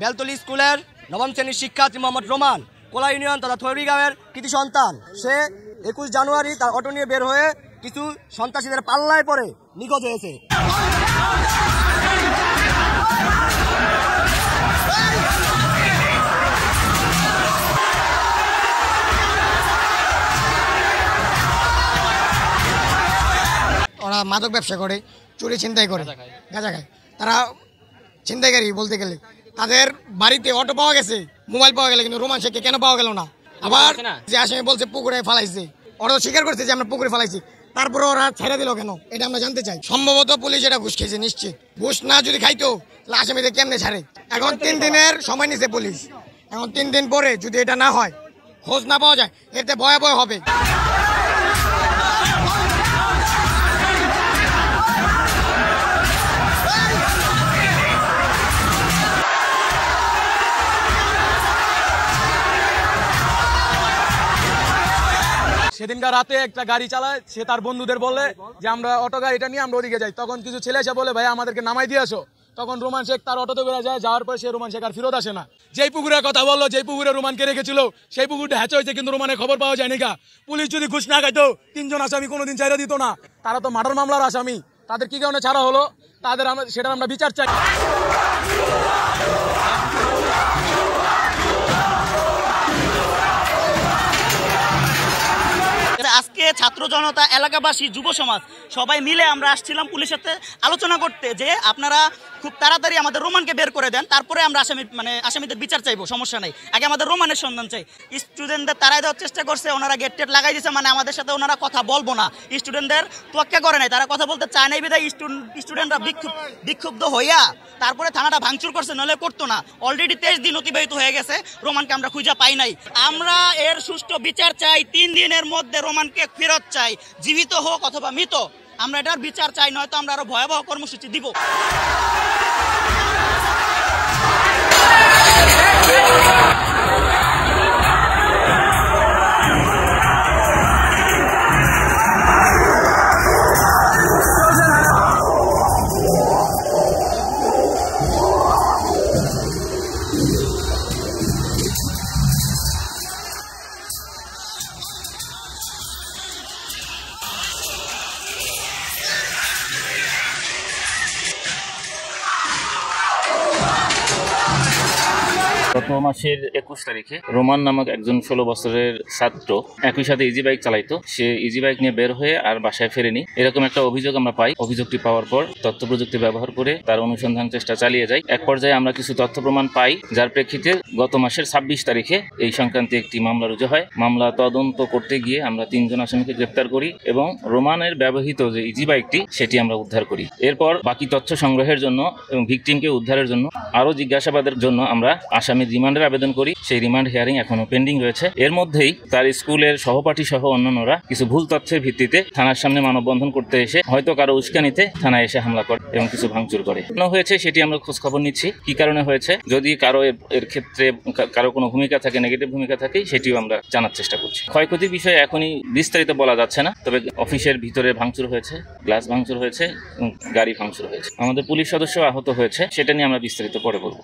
বেলতলী স্কুলের নবম শ্রেণীর শিক্ষার্থী মোহাম্মদ রোমান কোলা ইউনিয়ন তথা থৈরিগাঁওয়ের কৃতি সন্তান। সে 21 জানুয়ারি তার অটো নিয়ে বের হয়ে কিছু সন্ত্রাসীদের পাল্লায় পড়ে নিখোঁজ হয়েছে। ওরা মাদক ব্যবসা করে, চুরি ছিনতাই করে, গাঁজা খায়। তারা ছিনতাইকারী বলতে গেলে। তাদের বাড়িতে অটো পাওয়া গেছে, মোবাইল পাওয়া গেলে, কিন্তু রোমান শেখকে কেন পাওয়া গেল না? আবার যে আসামি বলছে পুকুরে ফালাইছে, ওরা তো স্বীকার করছে যে আমরা পুকুরে ফালাইছি, তারপরে ওরা ছেড়ে দিল কেন? এটা আমরা জানতে চাই। সম্ভবত পুলিশ এটা ঘুষ খেয়েছে নিশ্চিত। ঘুষ না যদি খাইতো আসামিদের কেমনে ছাড়ে? এখন 3 দিনের সময় নিছে পুলিশ। এখন 3 দিন পরে যদি এটা না হয়, খোঁজ না পাওয়া যায়, এতে ভয়াবহ হবে। সেদিনকার রাতে একটা গাড়ি চালায়, সে তার বন্ধুদের বলে যে আমরা অটো গাড়িটা নিয়ে আমরা ওদিকে যাই। তখন কিছু ছেলে এসে বলে ভাই আমাদেরকে নামাই দিয়ে আসো। তখন রোমান শেখ তার অটোতে করে যায়, যাওয়ার পর সে রোমান শেখ আর ফেরত আসে না। যেই পুকুরের কথা বললো, যেই পুকুরে রোমানকে রেখেছিল, সেই পুকুরটা হ্যাচ হয়েছে, কিন্তু রোমানের খবর পাওয়া যায়নি। পুলিশ যদি ঘুষ না খাইতো 3 জন আসামি কোনোদিন ছাড়া দিত না। তারা তো মার্ডার মামলার আসামি, তাদের কি কারণে ছাড়া হলো তাদের সেটার আমরা বিচার চাই। আজকে ছাত্র জনতা, এলাকাবাসী, যুব সমাজ সবাই মিলে আমরা আসছিলাম পুলিশের সাথে আলোচনা করতে যে আপনারা খুব তাড়াতাড়ি আমাদের রোমানকে বের করে দেন, তারপরে আমরা আসামিদের বিচার চাইবো, সমস্যা নেই, আগে আমাদের রোমানের সন্ধান চাই। স্টুডেন্টদের তারাই দেওয়ার চেষ্টা করছে, ওনারা গেট টেট লাগাই দিয়েছে, মানে আমাদের সাথে ওনারা কথা বলবো না। স্টুডেন্টদের তোয়াক্কা করে নাই, তারা কথা বলতে চায় নাই বিধায় স্টুডেন্টরা বিক্ষুব্ধ হইয়া তারপরে থানাটা ভাঙচুর করছে, নলে করতো না। অলরেডি 23 দিন অতিবাহিত হয়ে গেছে, রোমানকে আমরা খুঁজে পাই নাই। আমরা এর সুষ্ঠু বিচার চাই, 3 দিনের মধ্যে রোমানকে ফেরত চাই, জীবিত হোক অথবা মৃত, আমরা এটার বিচার চাই, নয়তো আমরা আরো ভয়াবহ কর্মসূচি দিব। গত মাসের 21 তারিখে রোমান নামক একজন 16 বছরের ছাত্র একই সাথে ইজি বাইক চালাইতো। সে ইজি বাইক নিয়ে বের হয়ে আর বাসায় ফেরেনি, এরকম একটা অভিযোগ আমরা পাই। অভিযোগটি পাওয়ার পর তথ্য প্রযুক্তি ব্যবহার করে তার অনুসন্ধান চেষ্টা চালিয়ে যাই। এক পর্যায়ে আমরা কিছু তথ্য প্রমাণ পাই, যার প্রেক্ষিতে গত মাসের 26 তারিখে এই সংক্রান্তে একটি মামলা রুজু হয়। মামলা তদন্ত করতে গিয়ে আমরা 3 জন আসামিকে গ্রেপ্তার করি এবং রোমানের ব্যবহৃত যে ইজি বাইকটি সেটি আমরা উদ্ধার করি। এরপর বাকি তথ্য সংগ্রহের জন্য এবং ভিকটিমকে উদ্ধারের জন্য আরও জিজ্ঞাসাবাদের জন্য আমরা আসামি রিমান্ডের আবেদন করি। সেই রিমান্ড হিয়ারিং এখনো পেন্ডিং রয়েছে। এর মধ্যেই তার স্কুলের সহপাঠী সহ অন্যান্যরা কিছু ভুল তথ্যের ভিত্তিতে থানার সামনে মানববন্ধন করতে এসে হয়তো কারো উস্কানিতে থানায় এসে হামলা করে এবং কিছু ভাঙচুর করে। কেন হয়েছে সেটি আমরা খোঁজ খবর নিচ্ছি, কি কারণে হয়েছে। যদি কারো এর ক্ষেত্রে কারো কোনো ভূমিকা থাকে, নেগেটিভ ভূমিকা থাকে, সেটিও আমরা জানার চেষ্টা করছি। ক্ষয়ক্ষতির বিষয়ে এখনই বিস্তারিত বলা যাচ্ছে না, তবে অফিসের ভিতরে ভাঙচুর হয়েছে, গ্লাস ভাঙচুর হয়েছে, গাড়ি ভাঙচুর হয়েছে, আমাদের পুলিশ সদস্য আহত হয়েছে, সেটা নিয়ে আমরা বিস্তারিত পরে বলবো।